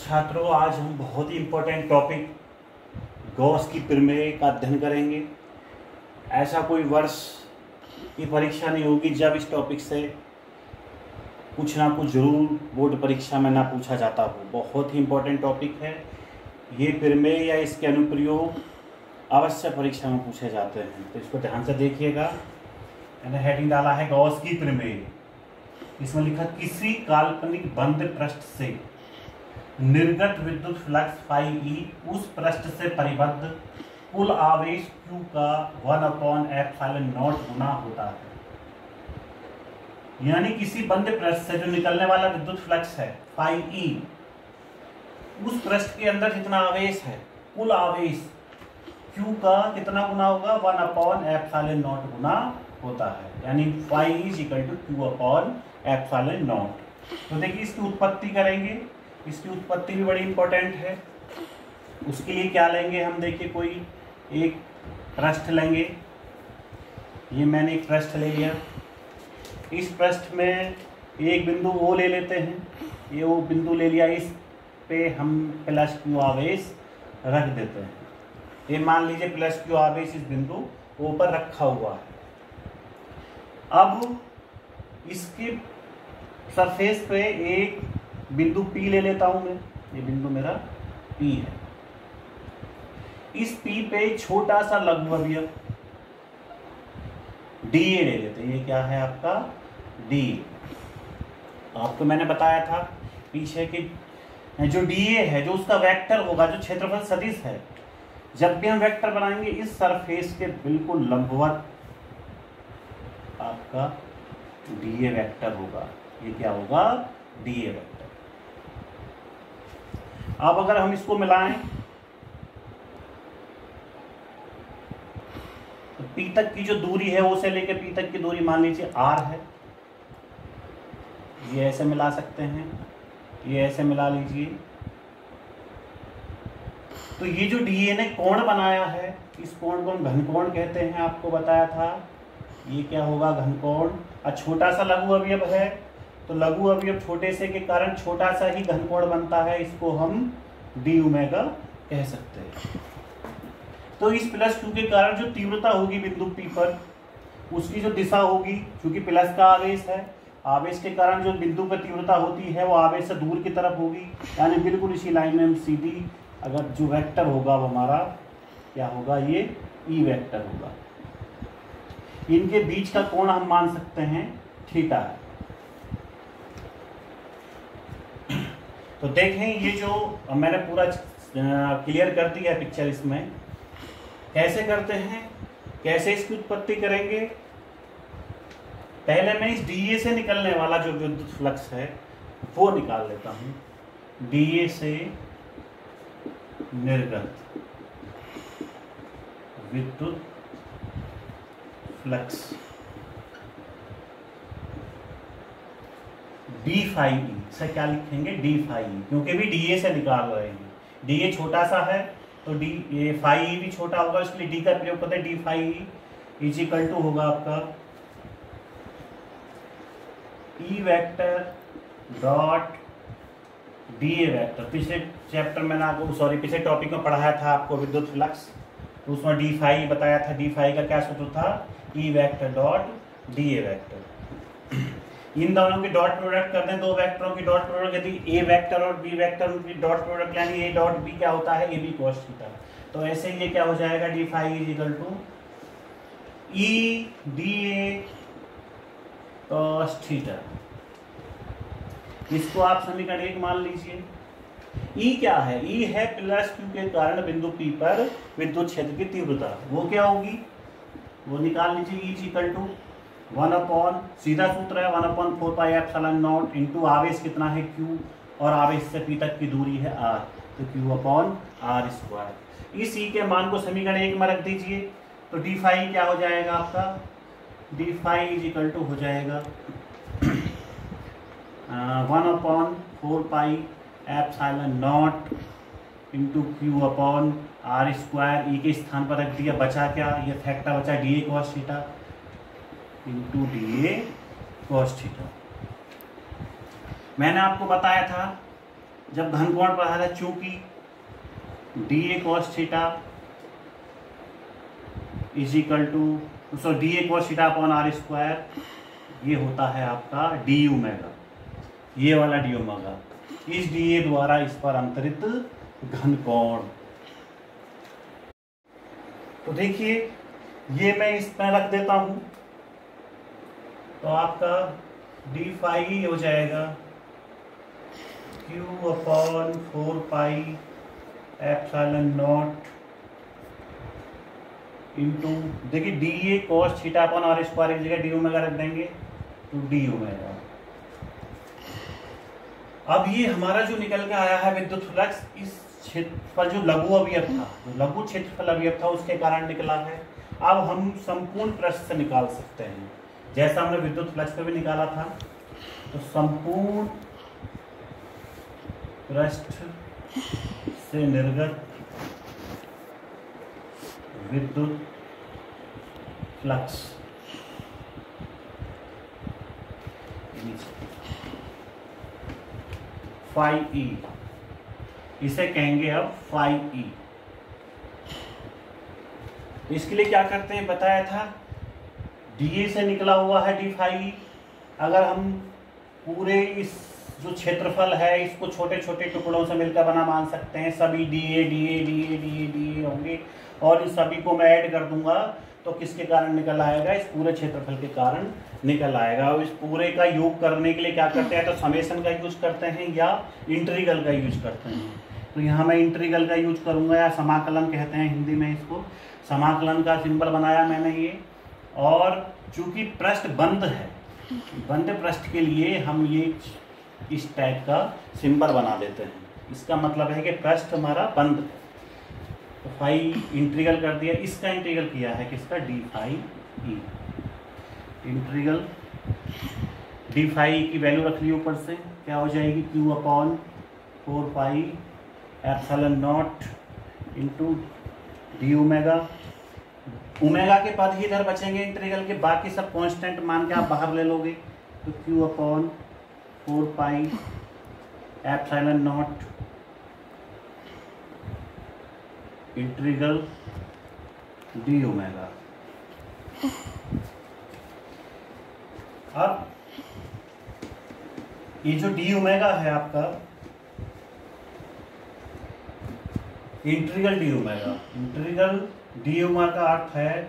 छात्रों, आज हम बहुत ही इम्पोर्टेंट टॉपिक गॉस की प्रमेय का अध्ययन करेंगे। ऐसा कोई वर्ष की परीक्षा नहीं होगी जब इस टॉपिक से कुछ ना कुछ जरूर बोर्ड परीक्षा में ना पूछा जाता हो। बहुत ही इम्पोर्टेंट टॉपिक है ये। प्रमेय या इसके अनुप्रयोग अवश्य परीक्षा में पूछे जाते हैं, तो इसको ध्यान से देखिएगा। मैंने हेडिंग डाला है गॉस की प्रमेय। इसमें लिखा किसी काल्पनिक बंद पृष्ठ से निर्गत विद्युत फ्लक्स φe उस पृष्ठ से परिबद्ध कुल आवेश Q का 1/ε0 गुना होता है। यानी किसी बंद पृष्ठ से जो निकलने वाला विद्युत फ्लक्स है φe, उस पृष्ठ के अंदर जितना आवेश है, कुल आवेश Q का कितना गुना होगा? 1/ε0 गुना होता है। यानी φe = Q/ε0। तो देखिए इसकी उत्पत्ति करेंगे। इसकी उत्पत्ति भी बड़ी इंपॉर्टेंट है। उसके लिए क्या लेंगे हम? देखिए कोई एक पृष्ठ लेंगे। ये मैंने एक पृष्ठ ले लिया। इस पृष्ठ में एक बिंदु O ले लेते हैं। ये O बिंदु ले लिया। इस पे हम +Q आवेश रख देते हैं। ये मान लीजिए +Q आवेश इस बिंदु O पर रखा हुआ है। अब इसके सरफेस पे एक बिंदु P ले लेता हूं मैं। ये बिंदु मेरा P है। इस P पे छोटा सा लघु अवयव dA ले लेते हैं। ये क्या है आपका? dA। आपको मैंने बताया था पीछे कि जो dA है, जो उसका वेक्टर होगा, जो क्षेत्रफल सदिश है, जब भी हम वेक्टर बनाएंगे इस सरफेस के बिल्कुल लंबवत आपका dA वेक्टर होगा। ये क्या होगा? dA vector. अब अगर हम इसको मिलाएं तो P तक की जो दूरी है, O से लेकर P तक की दूरी मान लीजिए R है। ये ऐसे मिला सकते हैं, ये ऐसे मिला लीजिए। तो ये जो dA ने कोण बनाया है, इस कोण को हम घनकोण कहते हैं। आपको बताया था ये क्या होगा? घनकोण। और छोटा सा लघु अवयव है, तो लघु अवयव छोटे से के कारण छोटा सा ही घनकोण बनता है। इसको हम d ओमेगा कह सकते हैं। तो इस +Q के कारण जो तीव्रता होगी बिंदु P पर, उसकी जो दिशा होगी, क्योंकि प्लस का आवेश है, आवेश के कारण जो बिंदु पर तीव्रता होती है वो आवेश से दूर की तरफ होगी। यानी बिल्कुल इसी लाइन में हम सीधी, अगर जो वेक्टर होगा वो हमारा क्या होगा? ये E वेक्टर होगा। इनके बीच का कोण हम मान सकते हैं थीटा है। तो देखें, ये जो मैंने पूरा क्लियर कर दिया पिक्चर। इसमें कैसे करते हैं, कैसे इसकी उत्पत्ति करेंगे? पहले मैं इस dA से निकलने वाला जो विद्युत फ्लक्स है वो निकाल लेता हूं। dA से निर्गत विद्युत फ्लक्स d∅e से क्या लिखेंगे? d∅e, क्योंकि भी dA से निकाल रहे हैं। dA छोटा सा है तो ये ∅e भी छोटा होगा, इसलिए d का प्रयोग करते हैं। d∅e = होगा आपका E vector dot dA vector. पिछले चैप्टर में आपको पिछले टॉपिक में पढ़ाया था आपको विद्युत फ्लक्स, तो उसमें d∅e बताया था। d∅e का क्या सूत्र था? E vector dot dA vector. इन दोनों की डॉट प्रोडक्ट कर दें, दो वेक्टरों की डॉट प्रोडक्ट, यदि A वेक्टर और B वेक्टर की डॉट प्रोडक्ट, यानी A डॉट B क्या होता है? AB cos theta. तो ऐसे ही ये क्या हो जाएगा? d∅e = E dA cos theta. इसको आप समीकरण 1 मान लीजिए। E क्या है? E है +Q के कारण बिंदु P पर विद्युत क्षेत्र की तीव्रता। वो क्या होगी? वो निकाल लीजिए। E = सीधा सूत्र है 1/4πε0 इंटू आवेश कितना है? Q, और आवेश से P तक की दूरी है R, तो Q/r²। इस E के मान को समीकरण 1 में रख दीजिए। तो d∅e क्या हो जाएगा आपका? d∅e = हो जाएगा 1/4πε0 इंटू Q/r²। E के स्थान पर रख दिया, बचा क्या? ये फैक्टर बचा dA cos theta into dA cos theta. मैंने आपको बताया था जब घन कोण पढ़ा रहा है, चूंकि D A cos theta is equal to D A cos theta upon are square, ये होता है आपका डी ओमेगा, ये वाला डी ओमेगा, इस डी ए द्वारा इस पर अंतरित घन कोण। तो देखिए ये मैं इसमें रख देता हूं, तो आपका डी फाई हो जाएगा q upon 4 pi epsilon naught into, देखिए d A cos theta upon are square की जगह डी ओमेगा रख देंगे, तो डी ओमेगा। अब ये हमारा जो निकल के आया है विद्युत फ्लक्स, इस क्षेत्रफल जो लघु अवयव था, जो लघु क्षेत्रफल अवयव था उसके कारण निकला है। अब हम संपूर्ण पृष्ठ से निकाल सकते हैं, जैसा हमने विद्युत फ्लक्स पे भी निकाला था। तो संपूर्ण पृष्ठ से निर्गत विद्युत फ्लक्स फाई ई, इसे कहेंगे अब फाई ई। इसके लिए क्या करते हैं बताया था, डी से निकला हुआ है डी फाई। अगर हम पूरे इस जो क्षेत्रफल है इसको छोटे छोटे टुकड़ों से मिलकर बना मान सकते हैं, सभी डी ए होंगे और इन सभी को मैं ऐड कर दूंगा तो किसके कारण निकल आएगा, इस पूरे क्षेत्रफल के कारण निकल आएगा। और इस पूरे का योग करने के लिए क्या करते हैं, तो समेशन का यूज करते हैं या इंटीग्रल का यूज करते हैं। तो यहाँ मैं इंटीग्रल का यूज करूंगा या समाकलन कहते हैं हिंदी में इसको, समाकलन का सिंबल बनाया मैंने ये। और चूंकि पृष्ठ बंद है, बंद पृष्ठ के लिए हम ये इस टाइप का सिंबल बना देते हैं, इसका मतलब है कि पृष्ठ हमारा बंद है। तो फाई इंटीग्रल कर दिया, इसका इंटीग्रल किया है किसका, D phi E. Integral D phi की वैल्यू रख ली ऊपर से, क्या हो जाएगी, Q upon 4 pi epsilon naught into D omega. Omega के पद ही इधर बचेंगे इंटीग्रल के, बाकी सब कांस्टेंट मान के आप बाहर ले लोगे। तो Q upon 4 pi epsilon not integral D omega. अब ये जो डी ओमेगा है आपका, integral D omega, integral D omega का अर्थ है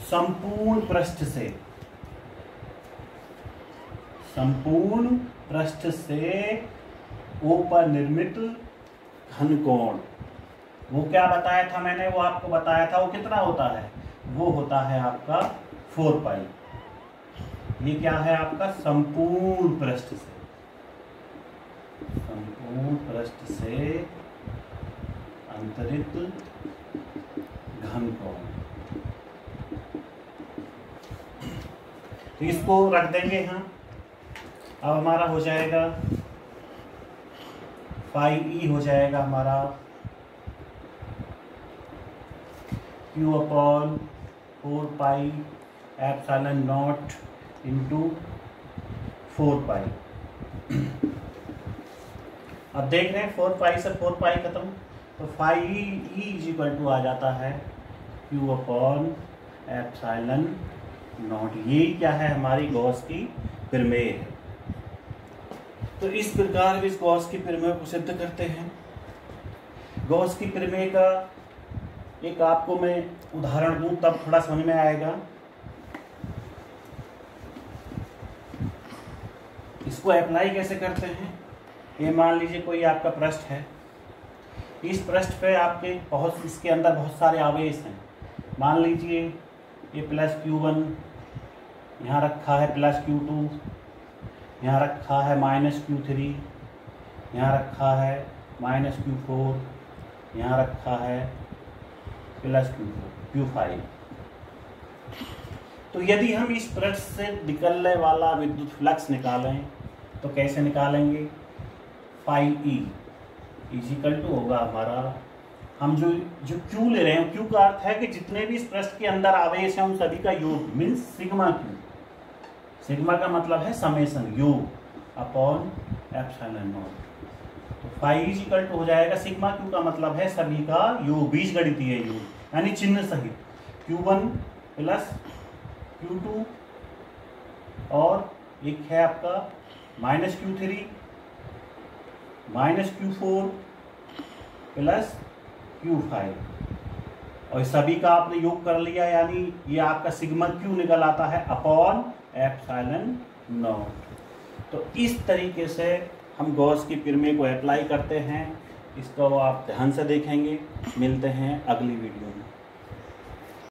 संपूर्ण पृष्ठ से, संपूर्ण पृष्ठ से ओ पर निर्मित घन कोण। वो क्या बताया था मैंने, वो आपको बताया था, वो कितना होता है, वो होता है आपका 4 पाई। ये क्या है आपका, संपूर्ण पृष्ठ से, संपूर्ण पृष्ठ से अंतरित घन कोण। तो इसको रख देंगे हम। अब हमारा हो जाएगा फाई ई हो जाएगा हमारा Q upon 4 pi epsilon naught into 4 पाई। अब देख रहे हैं 4 पाई से 4 पाई खत्म, तो phi E is equal to आ जाता है क्यू अपॉन एप्सिलॉन नॉट। ये क्या है, हमारी गॉस की प्रमेय है। तो इस प्रकार इस गॉस की प्रमेय को सिद्ध करते हैं। गॉस की प्रमेय का एक आपको मैं उदाहरण दूं तब थोड़ा समझ में आएगा। इसको अप्लाई कैसे करते हैं, ये मान लीजिए कोई आपका पृष्ठ है, इस पृष्ठ पे आपके बहुत, इसके अंदर बहुत सारे आवेश हैं। मान लीजिए ये प्लस Q1 यहाँ रखा है, प्लस Q2 यहाँ रखा है, माइनस Q3 यहाँ रखा है, माइनस Q4 यहाँ रखा है, प्लस Q5। तो यदि हम इस पृष्ठ से निकलने वाला विद्युत फ्लक्स निकालें तो कैसे निकालेंगे, phi E is equal to होगा हमारा, हम जो Q ले रहे हैं, Q का अर्थ है कि जितने भी इस पृष्ठ के अंदर आवेश हैं उन सभी का योग, मीन्स सिग्मा Q। सिग्मा का मतलब है समेशन, योग upon epsilon naught. Phi is equal to हो जाएगा सिग्मा क्यू का मतलब है सभी का योग, बीजगणितीय योग, यानी चिन्ह सहित Q1 प्लस Q2 और एक है आपका minus Q3 minus Q4 plus Q5 और सभी का आपने योग कर लिया, यानी ये आपका सिग्मा क्यू निकल आता है अपॉन एप्सिलॉन नॉट। तो इस तरीके से हम गॉस की प्रमेय को अप्लाई करते हैं। इसको आप ध्यान से देखेंगे। मिलते हैं अगली वीडियो में।